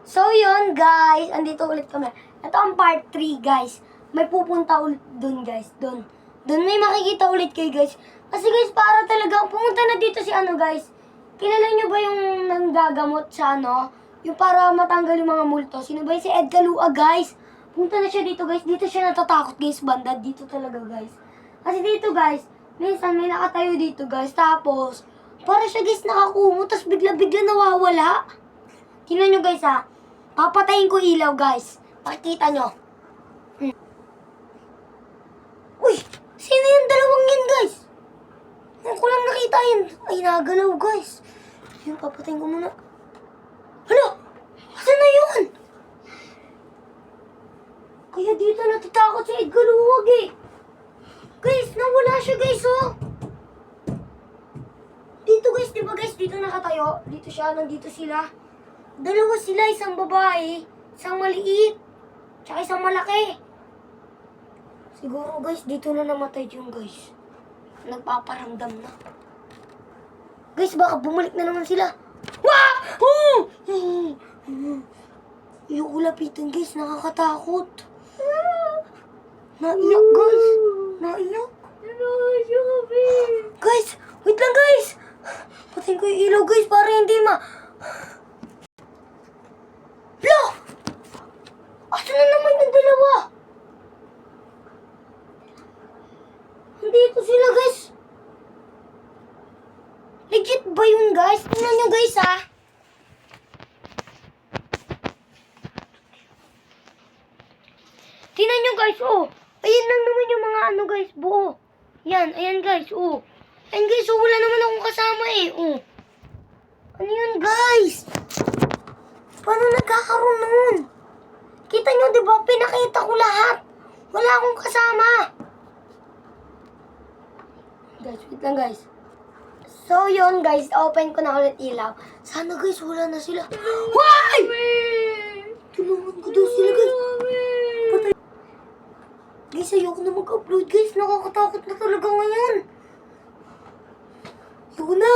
So, yun, guys. Andito ulit kami. Ito ang part 3, guys. May pupunta ulit dun, guys. Dun may makikita ulit kayo, guys. Kasi, guys, para talaga, pumunta na dito si guys. Kilala nyo ba yung nanggagamot sa yung para matanggal yung mga multo? Sino ba yun? Si Ed Calua, guys. Pumunta na siya dito, guys. Dito siya natatakot, guys. Banda. Dito talaga, guys. Kasi dito, guys, minsan may nakatayo dito, guys. Tapos, para siya, guys, nakakumo. Tapos bigla-bigla nawawala. Tingnan nyo, guys, ha. Papatayin ko ilaw, guys. Makikita nyo. Uy! Sino yung dalawang yan, guys? Hindi ko lang nakita yun. Ay, nagalaw, guys. Yun, papatayin ko muna. Hala! Asan na yun? Kaya dito natatakot si Ed Galuwag, eh. Guys, nawala siya, guys, oh. Dito, guys, diba, guys? Dito nakatayo. Dito siya, nandito sila. Dalawa sila, isang babae, isang maliit, tsaka isang malaki. Siguro, guys, dito na namatay yung guys. Nagpaparamdam na. Guys, baka bumalik na naman sila. Wah! Yung lapitan, guys, nakakatakot. Naiyak, guys. Naiyak. Guys, wait lang, guys. Patayin ko yung ilaw, guys, para hindi Lo! Asan na naman yung dalawa? Nandito sila, guys. Legit ba yun, guys? Tingnan nyo, guys, ha? Tingnan nyo, guys, oh. Ayan lang naman yung mga guys, buo. Yan, ayan, guys, oh. Ayan, guys, oh, wala naman akong kasama, eh, oh. Ano yun, guys? Paano nagkakaroon nun? Kita nyo, di ba? Pinakita ko lahat. Wala akong kasama. Guys, wait lang, guys. So, yun, guys. Open ko na ulit ilaw. Sana, guys, wala na sila. Why? Tulungan ko daw sila, guys. Patay. Guys, ayoko na mag-upload, guys. Nakakatakot na talaga ngayon. Ayoko na.